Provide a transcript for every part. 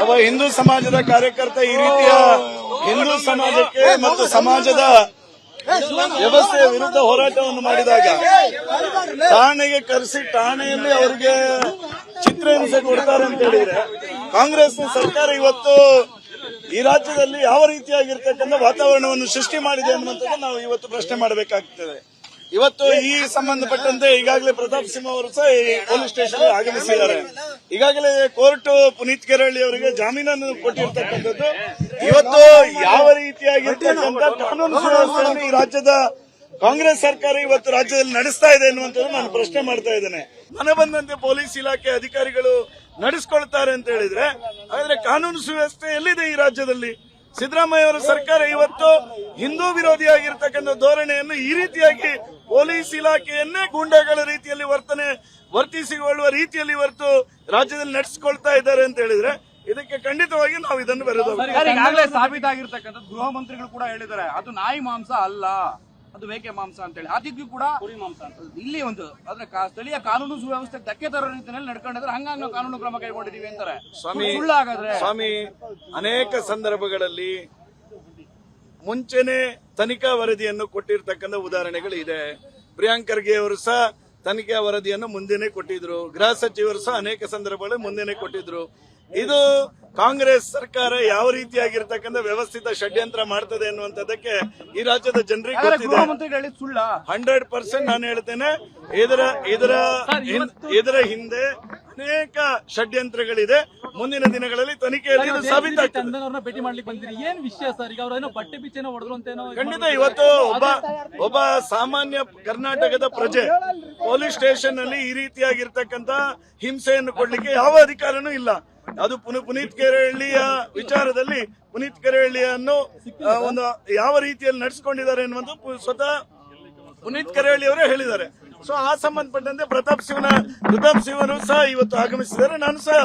ಒಬ್ಬ ಹಿಂದೂ ಸಮಾಜದ ಕಾರ್ಯಕರ್ತ ಈ ರೀತಿಯ ಹಿಂದೂ ಸಮಾಜಕ್ಕೆ ಮತ್ತು ಸಮಾಜದ ವ್ಯವಸ್ಥೆಯ ವಿರುದ್ಧ ಹೋರಾಟವನ್ನು ಮಾಡಿದಾಗ ಠಾಣೆಗೆ ಕರೆಸಿ ಠಾಣೆಯಲ್ಲಿ ಅವರಿಗೆ ಚಿತ್ರಹಿಂಸೆ ಕೊಡ್ತಾರೆ ಅಂತ ಹೇಳಿದ್ರೆ ಕಾಂಗ್ರೆಸ್ ಸರ್ಕಾರ ಇವತ್ತು ಈ ರಾಜ್ಯದಲ್ಲಿ ಯಾವ ರೀತಿಯಾಗಿರ್ತಕ್ಕಂಥ ವಾತಾವರಣವನ್ನು ಸೃಷ್ಟಿ ಮಾಡಿದೆ ಅನ್ನುವಂಥದ್ದು ನಾವು ಇವತ್ತು ಪ್ರಶ್ನೆ ಮಾಡಬೇಕಾಗ್ತದೆ. ಇವತ್ತು ಈ ಸಂಬಂಧಪಟ್ಟಂತೆ ಈಗಾಗಲೇ ಪ್ರತಾಪ್ ಸಿಂಹ ಅವರು ಸಹ ಈ ಪೊಲೀಸ್ ಸ್ಟೇಷನ್ ಆಗಮಿಸಿದ್ದಾರೆ. ಈಗಾಗಲೇ ಕೋರ್ಟ್ ಪುನೀತ್ ಕೆರಳ್ಳಿ ಅವರಿಗೆ ಜಾಮೀನನ್ನು ಕೊಟ್ಟಿರ್ತಕ್ಕಂಥದ್ದು. ಇವತ್ತು ಯಾವ ರೀತಿಯಾಗಿರ್ತಕ್ಕಂಥ ಕಾನೂನು ಸುವ್ಯವಸ್ಥೆಯನ್ನು ಈ ರಾಜ್ಯದ ಕಾಂಗ್ರೆಸ್ ಸರ್ಕಾರ ಇವತ್ತು ರಾಜ್ಯದಲ್ಲಿ ನಡೆಸ್ತಾ ಇದೆ ಎನ್ನುವಂಥದ್ದು ನಾನು ಪ್ರಶ್ನೆ ಮಾಡ್ತಾ ಇದ್ದೇನೆ. ಮನೆ ಬಂದಂತೆ ಪೊಲೀಸ್ ಇಲಾಖೆ ಅಧಿಕಾರಿಗಳು ನಡೆಸಿಕೊಳ್ತಾರೆ ಅಂತ ಹೇಳಿದ್ರೆ ಹಾಗಾದ್ರೆ ಕಾನೂನು ಸುವ್ಯವಸ್ಥೆ ಎಲ್ಲಿದೆ ಈ ರಾಜ್ಯದಲ್ಲಿ? ಸಿದ್ದರಾಮಯ್ಯ ಅವರ ಸರ್ಕಾರ ಇವತ್ತು ಹಿಂದೂ ವಿರೋಧಿಯಾಗಿರ್ತಕ್ಕಂಥ ಧೋರಣೆಯನ್ನು ಈ ರೀತಿಯಾಗಿ ಪೊಲೀಸ್ ಇಲಾಖೆಯನ್ನೇ ಗೂಂಡಾಗಳ ರೀತಿಯಲ್ಲಿ ವರ್ತಿಸಿಕೊಳ್ಳುವ ರೀತಿಯಲ್ಲಿ ಇವತ್ತು ರಾಜ್ಯದಲ್ಲಿ ನಡೆಸಿಕೊಳ್ತಾ ಇದ್ದಾರೆ ಅಂತ ಹೇಳಿದ್ರೆ ಇದಕ್ಕೆ ಖಂಡಿತವಾಗಿ ನಾವು ಇದನ್ನು ಈಗಾಗಲೇ ಸಾಬೀತಾಗಿರ್ತಕ್ಕಂಥ ಗೃಹ ಮಂತ್ರಿಗಳು ಕೂಡ ಹೇಳಿದ್ದಾರೆ ಅದು ನಾಯಿ ಮಾಂಸ ಅಲ್ಲ, ಅದು ಮೇಕೆ ಮಾಂಸ ಅಂತ ಹೇಳಿ. ಆದಿಗ್ಯೂ ಕೂಡ ಕುರಿ ಮಾಂಸ ಇಲ್ಲಿ ಒಂದು ಆದ್ರೆ ಸ್ಥಳೀಯ ಕಾನೂನು ಸುವ್ಯವಸ್ಥೆ ಧಕ್ಕೆ ತರೋ ರೀತಿಯಲ್ಲಿ ನಡ್ಕೊಂಡಿದ್ರೆ ಹಂಗಾಗಿ ನಾವು ಕಾನೂನು ಕ್ರಮ ಕೈಗೊಂಡಿದೀವಿ ಅಂತಾರೆ. ಸ್ವಾಮಿ ಅನೇಕ ಸಂದರ್ಭಗಳಲ್ಲಿ ಮುಂಚೆನೆ ತನಿಖಾ ವರದಿಯನ್ನು ಕೊಟ್ಟಿರ್ತಕ್ಕಂಥ ಉದಾಹರಣೆಗಳು ಇದೆ. ಪ್ರಿಯಾಂಕ್ ಖರ್ಗೆ ಅವರು ಸಹ ತನಿಖಾ ವರದಿಯನ್ನು ಮುಂದೆನೆ ಕೊಟ್ಟಿದ್ರು. ಗೃಹ ಸಚಿವರು ಸಹ ಅನೇಕ ಸಂದರ್ಭಗಳಲ್ಲಿ ಮುಂದೆನೆ ಕೊಟ್ಟಿದ್ರು. ಇದು ಕಾಂಗ್ರೆಸ್ ಸರ್ಕಾರ ಯಾವ ರೀತಿಯಾಗಿರ್ತಕ್ಕಂಥ ವ್ಯವಸ್ಥಿತ ಷಡ್ಯಂತ್ರ ಮಾಡ್ತದೆ ಅನ್ನುವಂಥದ್ದಕ್ಕೆ ಈ ರಾಜ್ಯದ ಜನರಿಗೆ ಗೊತ್ತಿದೆ. 100% ನಾನು ಹೇಳ್ತೇನೆ. ಇದರ ಹಿಂದೆ ಅನೇಕ ಷಡ್ಯಂತ್ರಗಳಿದೆ. ಮುಂದಿನ ದಿನಗಳಲ್ಲಿ ತನಿಖೆಯಲ್ಲಿ ಸಾಬೀತಾಗ್ತದೆ. ಭೇಟಿ ಮಾಡ್ಲಿಕ್ಕೆ ಬಂದಿರಿ, ಏನ್ ವಿಷಯ ಸರ್? ಈಗ ಅವರೇನೋ ಬಟ್ಟೆ ಬಿಚ್ಚೇನೋ ಹೊಡೆದ್ರು ಅಂತೇನೋ. ಖಂಡಿತ ಇವತ್ತು ಒಬ್ಬ ಸಾಮಾನ್ಯ ಕರ್ನಾಟಕದ ಪ್ರಜೆ ಪೊಲೀಸ್ ಸ್ಟೇಷನ್ ನಲ್ಲಿ ಈ ರೀತಿಯಾಗಿರ್ತಕ್ಕಂಥ ಹಿಂಸೆಯನ್ನು ಕೊಡ್ಲಿಕ್ಕೆ ಯಾವ ಅಧಿಕಾರನೂ ಇಲ್ಲ. ಅದು ಪುನೀತ್ ಕೆರಳ್ಳಿಯ ವಿಚಾರದಲ್ಲಿ ಪುನೀತ್ ಕೆರಳ್ಳಿಯನ್ನು ಒಂದು ಯಾವ ರೀತಿಯಲ್ಲಿ ನಡೆಸಿಕೊಂಡಿದ್ದಾರೆ ಎನ್ನುವುದು ಸ್ವತಃ ಪುನೀತ್ ಕೆರಳ್ಳಿ ಅವರೇ ಹೇಳಿದ್ದಾರೆ. ಸೊ ಆ ಸಂಬಂಧಪಟ್ಟಂತೆ ಪ್ರತಾಪ್ ಸಿಂಹರು ಸಹ ಇವತ್ತು ಆಗಮಿಸಿದ್ದಾರೆ. ನಾನು ಸಹ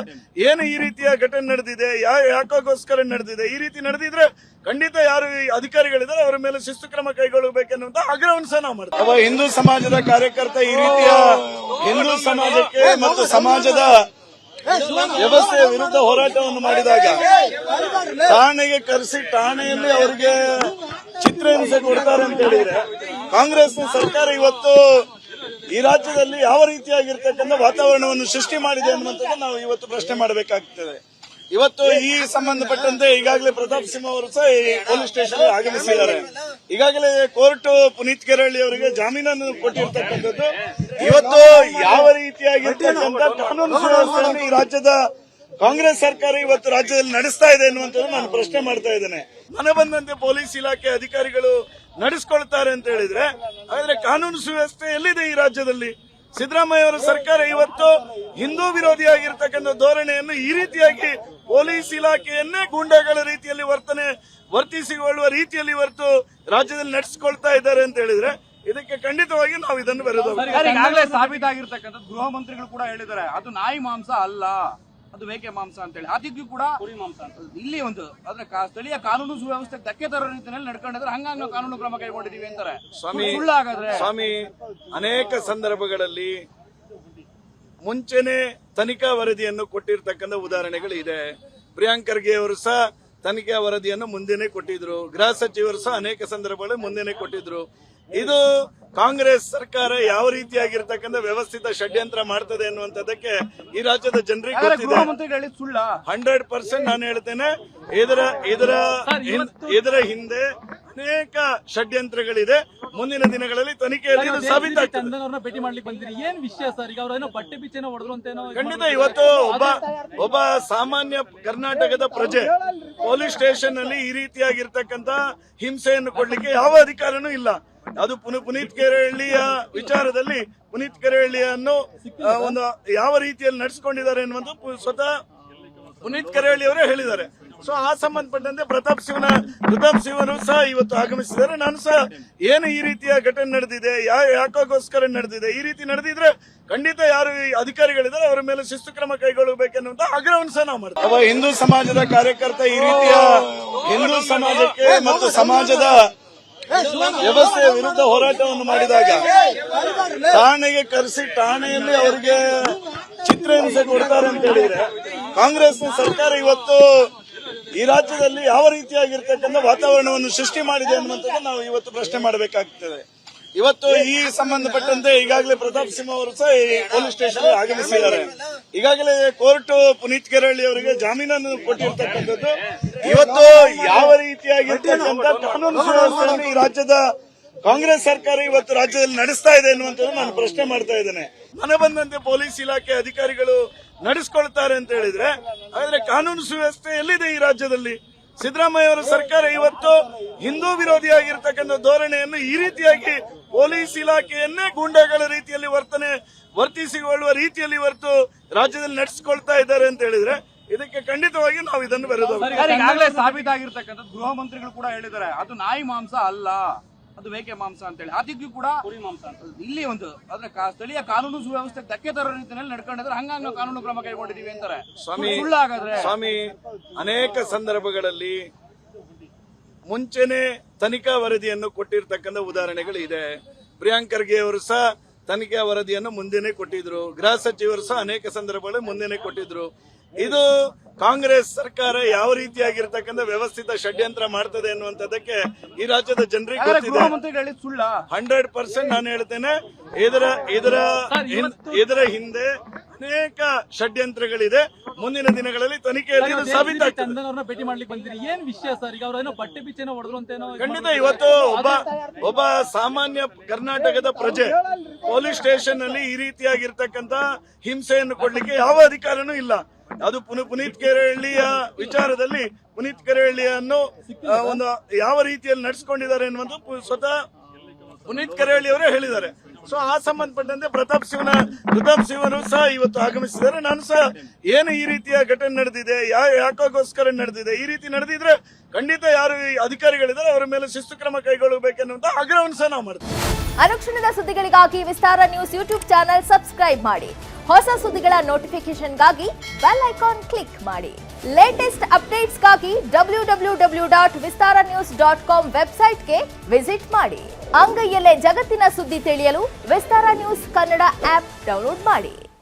ಏನು ಈ ರೀತಿಯ ಘಟನೆ ನಡೆದಿದೆ, ಯಾಕೋಸ್ಕರ ನಡೆದಿದೆ, ಈ ರೀತಿ ನಡೆದಿದ್ರೆ ಖಂಡಿತ ಯಾರು ಅಧಿಕಾರಿಗಳಿದ್ದಾರೆ ಅವರ ಮೇಲೆ ಶಿಸ್ತು ಕ್ರಮ ಕೈಗೊಳ್ಳಬೇಕೆನ್ನುವಂತ ಆಗ್ರಹವನ್ನು ಸಹ ನಾವು ಮಾಡ್ತೇವೆ. ಒಬ್ಬ ಹಿಂದೂ ಸಮಾಜದ ಕಾರ್ಯಕರ್ತ ಈ ರೀತಿಯ ಹಿಂದೂ ಸಮಾಜಕ್ಕೆ ಮತ್ತು ಸಮಾಜದ ವ್ಯವಸ್ಥೆಯ ವಿರುದ್ಧ ಹೋರಾಟವನ್ನು ಮಾಡಿದಾಗ ಠಾಣೆಗೆ ಕರೆಸಿ ಠಾಣೆಯಲ್ಲಿ ಅವರಿಗೆ ಚಿತ್ರಹಿಂಸೆ ಕೊಡ್ತಾರೆ ಅಂತ ಹೇಳಿದ್ರೆ ಕಾಂಗ್ರೆಸ್ ಸರ್ಕಾರ ಇವತ್ತು ಈ ರಾಜ್ಯದಲ್ಲಿ ಯಾವ ರೀತಿಯಾಗಿರ್ತಕ್ಕಂಥ ವಾತಾವರಣವನ್ನು ಸೃಷ್ಟಿ ಮಾಡಿದೆ ಅನ್ನುವಂಥದ್ದು ನಾವು ಇವತ್ತು ಪ್ರಶ್ನೆ ಮಾಡಬೇಕಾಗ್ತದೆ. ಇವತ್ತು ಈ ಸಂಬಂಧಪಟ್ಟಂತೆ ಈಗಾಗಲೇ ಪ್ರತಾಪ್ ಸಿಂಹ ಅವರು ಸಹ ಈ ಪೊಲೀಸ್ ಸ್ಟೇಷನ್ ಆಗಮಿಸಿದ್ದಾರೆ. ಈಗಾಗಲೇ ಕೋರ್ಟ್ ಪುನೀತ್ ಕೆರಳ್ಳಿ ಅವರಿಗೆ ಜಾಮೀನನ್ನು ಕೊಟ್ಟಿರ್ತಕ್ಕಂಥದ್ದು. ಇವತ್ತು ಯಾವ ರೀತಿಯಾಗಿರ್ತಕ್ಕಂಥ ಕಾನೂನು ಸುವ್ಯವಸ್ಥೆಯನ್ನು ಈ ರಾಜ್ಯದ ಕಾಂಗ್ರೆಸ್ ಸರ್ಕಾರ ಇವತ್ತು ರಾಜ್ಯದಲ್ಲಿ ನಡೆಸ್ತಾ ಇದೆ ಎನ್ನುವಂಥದ್ದು ನಾನು ಪ್ರಶ್ನೆ ಮಾಡ್ತಾ ಇದ್ದೇನೆ. ಮನೆ ಬಂದಂತೆ ಪೊಲೀಸ್ ಇಲಾಖೆ ಅಧಿಕಾರಿಗಳು ನಡೆಸಿಕೊಳ್ತಾರೆ ಅಂತ ಹೇಳಿದ್ರೆ ಹಾಗಾದ್ರೆ ಕಾನೂನು ಸುವ್ಯವಸ್ಥೆ ಎಲ್ಲಿದೆ ಈ ರಾಜ್ಯದಲ್ಲಿ? ಸಿದ್ದರಾಮಯ್ಯ ಅವರ ಸರ್ಕಾರ ಇವತ್ತು ಹಿಂದೂ ವಿರೋಧಿಯಾಗಿರ್ತಕ್ಕಂಥ ಧೋರಣೆಯನ್ನು ಈ ರೀತಿಯಾಗಿ ಪೊಲೀಸ್ ಇಲಾಖೆಯನ್ನೇ ಗೂಂಡಾಗಳ ರೀತಿಯಲ್ಲಿ ವರ್ತಿಸಿಕೊಳ್ಳುವ ರೀತಿಯಲ್ಲಿ ಇವತ್ತು ರಾಜ್ಯದಲ್ಲಿ ನಡೆಸಿಕೊಳ್ತಾ ಇದ್ದಾರೆ ಅಂತ ಹೇಳಿದ್ರೆ ಇದಕ್ಕೆ ಖಂಡಿತವಾಗಿ ನಾವು ಇದನ್ನು ಈಗಾಗಲೇ ಸಾಬೀತಾಗಿರ್ತಕ್ಕಂಥ ಗೃಹ ಮಂತ್ರಿಗಳು ಕೂಡ ಹೇಳಿದ್ದಾರೆ ಅದು ನಾಯಿ ಮಾಂಸ ಅಲ್ಲ, ಅದು ಮೇಕೆ ಮಾಂಸ ಅಂತ ಹೇಳಿ. ಆದಿಗ್ಯೂ ಕೂಡ ಕುರಿ ಮಾಂಸ ಇಲ್ಲಿ ಒಂದು ಆದ್ರೆ ಸ್ಥಳೀಯ ಕಾನೂನು ಸುವ್ಯವಸ್ಥೆ ಧಕ್ಕೆ ತರೋ ರೀತಿಯಲ್ಲಿ ನಡ್ಕೊಂಡಿದ್ರೆ ಹಂಗಾಗಿ ನಾವು ಕಾನೂನು ಕ್ರಮ ಕೈಗೊಂಡಿದೀವಿ ಅಂತಾರೆ. ಸ್ವಾಮಿ ಅನೇಕ ಸಂದರ್ಭಗಳಲ್ಲಿ ಮುಂಚೆನೆ ತನಿಖಾ ವರದಿಯನ್ನು ಕೊಟ್ಟಿರ್ತಕ್ಕಂಥ ಉದಾಹರಣೆಗಳು ಇದೆ. ಪ್ರಿಯಾಂಕ್ ಖರ್ಗೆ ಅವರು ಸಹ ತನಿಖಾ ವರದಿಯನ್ನು ಮುಂದೆನೆ ಕೊಟ್ಟಿದ್ರು. ಗೃಹ ಸಚಿವರು ಸಹ ಅನೇಕ ಸಂದರ್ಭಗಳಲ್ಲಿ ಮುಂದೆನೆ ಕೊಟ್ಟಿದ್ರು. ಇದು ಕಾಂಗ್ರೆಸ್ ಸರ್ಕಾರ ಯಾವ ರೀತಿಯಾಗಿರ್ತಕ್ಕಂಥ ವ್ಯವಸ್ಥಿತ ಷಡ್ಯಂತ್ರ ಮಾಡ್ತದೆ ಅನ್ನುವಂಥದ್ದಕ್ಕೆ ಈ ರಾಜ್ಯದ ಜನರಿಗೆ ಗೊತ್ತಿದೆ. 100% ನಾನು ಹೇಳ್ತೇನೆ. ಇದರ ಹಿಂದೆ ಅನೇಕ ಷಡ್ಯಂತ್ರಗಳಿದೆ. ಮುಂದಿನ ದಿನಗಳಲ್ಲಿ ತನಿಖೆಯಲ್ಲಿ ಸಾಬೀತಾಗ್ತದೆ. ಭೇಟಿ ಮಾಡ್ಲಿಕ್ಕೆ ಬಂದಿರಿ, ಏನ್ ವಿಷಯ ಸರ್? ಈಗ ಅವರೇನೋ ಬಟ್ಟೆ ಬಿಚ್ಚೇನೋ ಹೊಡೆದ್ರು ಅಂತೇನೋ. ಖಂಡಿತ ಇವತ್ತು ಒಬ್ಬ ಸಾಮಾನ್ಯ ಕರ್ನಾಟಕದ ಪ್ರಜೆ ಪೊಲೀಸ್ ಸ್ಟೇಷನ್ ನಲ್ಲಿ ಈ ರೀತಿಯಾಗಿರ್ತಕ್ಕಂಥ ಹಿಂಸೆಯನ್ನು ಕೊಡ್ಲಿಕ್ಕೆ ಯಾವ ಅಧಿಕಾರನೂ ಇಲ್ಲ. ಅದು ಪುನೀತ್ ಕೆರಳ್ಳಿಯ ವಿಚಾರದಲ್ಲಿ ಪುನೀತ್ ಕೆರಳ್ಳಿಯನ್ನು ಒಂದು ಯಾವ ರೀತಿಯಲ್ಲಿ ನಡೆಸಿಕೊಂಡಿದ್ದಾರೆ ಎನ್ನುವುದು ಸ್ವತಃ ಪುನೀತ್ ಕೆರಳ್ಳಿ ಅವರೇ ಹೇಳಿದ್ದಾರೆ. ಸೊ ಆ ಸಂಬಂಧಪಟ್ಟಂತೆ ಪ್ರತಾಪ್ ಸಿಂಹರು ಸಹ ಇವತ್ತು ಆಗಮಿಸಿದ್ದಾರೆ. ನಾನು ಸಹ ಏನು ಈ ರೀತಿಯ ಘಟನೆ ನಡೆದಿದೆ, ಯಾಕೋಸ್ಕರ ನಡೆದಿದೆ, ಈ ರೀತಿ ನಡೆದಿದ್ರೆ ಖಂಡಿತ ಯಾರು ಅಧಿಕಾರಿಗಳಿದ್ದಾರೆ ಅವರ ಮೇಲೆ ಶಿಸ್ತು ಕ್ರಮ ಕೈಗೊಳ್ಳಬೇಕೆನ್ನುವಂತ ಆಗ್ರಹವನ್ನು ಸಹ ನಾವು ಮಾಡ್ತೇವೆ. ಒಬ್ಬ ಹಿಂದೂ ಸಮಾಜದ ಕಾರ್ಯಕರ್ತ ಈ ರೀತಿಯ ಹಿಂದೂ ಸಮಾಜಕ್ಕೆ ಮತ್ತು ಸಮಾಜದ ವ್ಯವಸ್ಥೆಯ ವಿರುದ್ಧ ಹೋರಾಟವನ್ನು ಮಾಡಿದಾಗ ಠಾಣೆಗೆ ಕರೆಸಿ ಠಾಣೆಯಲ್ಲಿ ಅವರಿಗೆ ಚಿತ್ರಹಿಂಸೆ ಕೊಡ್ತಾರೆ ಅಂತ ಹೇಳಿದ್ರೆ ಕಾಂಗ್ರೆಸ್ನ ಸರ್ಕಾರ ಇವತ್ತು ಈ ರಾಜ್ಯದಲ್ಲಿ ಯಾವ ರೀತಿಯಾಗಿರ್ತಕ್ಕಂಥ ವಾತಾವರಣವನ್ನು ಸೃಷ್ಟಿ ಮಾಡಿದೆ ಅನ್ನುವಂಥದ್ದು ನಾವು ಇವತ್ತು ಪ್ರಶ್ನೆ ಮಾಡಬೇಕಾಗ್ತದೆ. ಇವತ್ತು ಈ ಸಂಬಂಧಪಟ್ಟಂತೆ ಈಗಾಗಲೇ ಪ್ರತಾಪ್ ಸಿಂಹ ಅವರು ಸಹ ಈ ಪೊಲೀಸ್ ಸ್ಟೇಷನ್ ಆಗಮಿಸಿದ್ದಾರೆ. ಈಗಾಗಲೇ ಕೋರ್ಟ್ ಪುನೀತ್ ಕೆರಳಿ ಅವರಿಗೆ ಜಾಮೀನನ್ನು ಕೊಟ್ಟಿರ್ತಕ್ಕಂಥದ್ದು. ಇವತ್ತು ಯಾವ ರೀತಿಯಾಗಿರ್ತಕ್ಕಂಥ ಕಾನೂನು ಸುವ್ಯವಸ್ಥೆಯನ್ನು ಈ ರಾಜ್ಯದ ಕಾಂಗ್ರೆಸ್ ಸರ್ಕಾರ ಇವತ್ತು ರಾಜ್ಯದಲ್ಲಿ ನಡೆಸ್ತಾ ಇದೆ ಅನ್ನುವಂಥದ್ದು ನಾನು ಪ್ರಶ್ನೆ ಮಾಡ್ತಾ ಇದ್ದೇನೆ. ಮನೆ ಬಂದಂತೆ ಪೊಲೀಸ್ ಇಲಾಖೆ ಅಧಿಕಾರಿಗಳು ನಡೆಸ್ಕೊಳ್ತಾರೆ ಅಂತ ಹೇಳಿದ್ರೆ ಹಾಗಾದ್ರೆ ಕಾನೂನು ಸುವ್ಯವಸ್ಥೆ ಎಲ್ಲಿದೆ ಈ ರಾಜ್ಯದಲ್ಲಿ? ಸಿದ್ದರಾಮಯ್ಯ ಅವರ ಸರ್ಕಾರ ಇವತ್ತು ಹಿಂದೂ ವಿರೋಧಿಯಾಗಿರ್ತಕ್ಕಂಥ ಧೋರಣೆಯನ್ನು ಈ ರೀತಿಯಾಗಿ ಪೊಲೀಸ್ ಇಲಾಖೆಯನ್ನೇ ಗೂಂಡಾಗಳ ರೀತಿಯಲ್ಲಿ ವರ್ತಿಸಿಕೊಳ್ಳುವ ರೀತಿಯಲ್ಲಿ ಇವತ್ತು ರಾಜ್ಯದಲ್ಲಿ ನಡೆಸಿಕೊಳ್ತಾ ಇದ್ದಾರೆ ಅಂತ ಹೇಳಿದ್ರೆ ಇದಕ್ಕೆ ಖಂಡಿತವಾಗಿ ನಾವು ಇದನ್ನು ಬರೆದು ಈಗಾಗಲೇ ಸಾಬೀತಾಗಿರ್ತಕ್ಕಂಥದ್ದು ಗೃಹ ಮಂತ್ರಿಗಳು ಕೂಡ ಹೇಳಿದ್ದಾರೆ, ಅದು ನಾಯಿ ಮಾಂಸ ಅಲ್ಲ, ಅದು ಮೇಕೆ ಮಾಂಸ ಅಂತ ಹೇಳಿ. ಆದಿಗ್ಯೂ ಕೂಡ ಕುರಿ ಮಾಂಸ ಇಲ್ಲಿ ಒಂದು ಆದ್ರೆ ಸ್ಥಳೀಯ ಕಾನೂನು ಸುವ್ಯವಸ್ಥೆಗೆ ಧಕ್ಕೆ ತರೋ ರೀತಿಯಲ್ಲಿ ನಡ್ಕೊಂಡಿದ್ರೆ ಹಂಗಾಗಿ ನಾವು ಕಾನೂನು ಕ್ರಮ ಕೈಗೊಂಡಿದೀವಿ ಅಂತಾರೆ. ಸ್ವಾಮಿ ಅನೇಕ ಸಂದರ್ಭಗಳಲ್ಲಿ ಮುಂಚೆನೆ ತನಿಖಾ ವರದಿಯನ್ನು ಕೊಟ್ಟಿರ್ತಕ್ಕಂಥ ಉದಾಹರಣೆಗಳು ಇದೆ. ಪ್ರಿಯಾಂಕ್ ಖರ್ಗೆ ಅವರು ಸಹ ತನಿಖಾ ವರದಿಯನ್ನು ಮುಂದೆನೆ ಕೊಟ್ಟಿದ್ರು. ಗೃಹ ಸಚಿವರು ಸಹ ಅನೇಕ ಸಂದರ್ಭಗಳಲ್ಲಿ ಮುಂದೆನೆ ಕೊಟ್ಟಿದ್ರು. ಇದು ಕಾಂಗ್ರೆಸ್ ಸರ್ಕಾರ ಯಾವ ರೀತಿಯಾಗಿರ್ತಕ್ಕಂಥ ವ್ಯವಸ್ಥಿತ ಷಡ್ಯಂತ್ರ ಮಾಡ್ತದೆ ಅನ್ನುವಂಥದ್ದಕ್ಕೆ ಈ ರಾಜ್ಯದ ಜನರಿಗೆ ಗೊತ್ತಿದೆ. 100% ನಾನು ಹೇಳ್ತೇನೆ, ಇದರ ಹಿಂದೆ ಅನೇಕ ಷಡ್ಯಂತ್ರಗಳಿದೆ. ಮುಂದಿನ ದಿನಗಳಲ್ಲಿ ತನಿಖೆಯಲ್ಲಿ ಇದು ಸಾಬೀತಾಗ್ತದೆ. ಭೇಟಿ ಮಾಡ್ಲಿಕ್ಕೆ ಬಂದಿರಿ, ಏನ್ ವಿಷಯ ಸರ್? ಈಗ ಅವ್ರೇನೋ ಬಟ್ಟೆ ಬಿಚ್ಚೇನೋ ಹೊಡೆದ್ರು ಅಂತೇನೋ. ಖಂಡಿತ ಇವತ್ತು ಒಬ್ಬ ಸಾಮಾನ್ಯ ಕರ್ನಾಟಕದ ಪ್ರಜೆ ಪೊಲೀಸ್ ಸ್ಟೇಷನ್ ನಲ್ಲಿ ಈ ರೀತಿಯಾಗಿರ್ತಕ್ಕಂಥ ಹಿಂಸೆಯನ್ನು ಕೊಡ್ಲಿಕ್ಕೆ ಯಾವ ಅಧಿಕಾರನೂ ಇಲ್ಲ. ಅದು ಪುನೀತ್ ಕೆರಳಿಯ ವಿಚಾರದಲ್ಲಿ ಪುನೀತ್ ಕೆರಳಿಯನ್ನು ಒಂದು ಯಾವ ರೀತಿಯಲ್ಲಿ ನಡೆಸಿಕೊಂಡಿದ್ದಾರೆ ಎನ್ನುವುದು ಸ್ವತಃ ಪುನೀತ್ ಕೆರಳಿ ಅವರೇ ಹೇಳಿದ್ದಾರೆ. ಸೊ ಆ ಸಂಬಂಧಪಟ್ಟಂತೆ ಪ್ರತಾಪ್ ಸಿಂಹರು ಸಹ ಇವತ್ತು ಆಗಮಿಸಿದ್ದಾರೆ. ನಾನು ಸಹ ಏನು ಈ ರೀತಿಯ ಘಟನೆ ನಡೆದಿದೆ, ಯಾಕೋಸ್ಕರ ನಡೆದಿದೆ, ಈ ರೀತಿ ನಡೆದಿದ್ರೆ ಖಂಡಿತ ಯಾರು ಅಧಿಕಾರಿಗಳಿದ್ದಾರೆ ಅವರ ಮೇಲೆ ಶಿಸ್ತು ಕ್ರಮ ಕೈಗೊಳ್ಳಬೇಕೆನ್ನುವಂತ ಆಗ್ರಹವನ್ನು ಸಹ ನಾವು ಮಾಡ್ತೀವಿ. ಅನುಕ್ಷಣದ ಸುದ್ದಿಗಳಿಗಾಗಿ ವಿಸ್ತಾರ ನ್ಯೂಸ್ ಯೂಟ್ಯೂಬ್ ಚಾನೆಲ್ ಸಬ್ಸ್ಕ್ರೈಬ್ ಮಾಡಿ. ಹೊಸ ಸುದ್ದಿಗಳ ನೋಟಿಫಿಕೇಶನ್ಗಾಗಿ ಬೆಲ್ ಐಕಾನ್ ಕ್ಲಿಕ್ ಮಾಡಿ. ಲೇಟೆಸ್ಟ್ ಅಪ್ಡೇಟ್ಸ್ಗಾಗಿ www.vistaranews.com ವೆಬ್ಸೈಟ್ಗೆ ವಿಸಿಟ್ ಮಾಡಿ. ಅಂಗೈಯಲ್ಲೇ ಜಗತ್ತಿನ ಸುದ್ದಿ ತಿಳಿಯಲು ವಿಸ್ತಾರ ನ್ಯೂಸ್ ಕನ್ನಡ ಆಪ್ ಡೌನ್ಲೋಡ್ ಮಾಡಿ.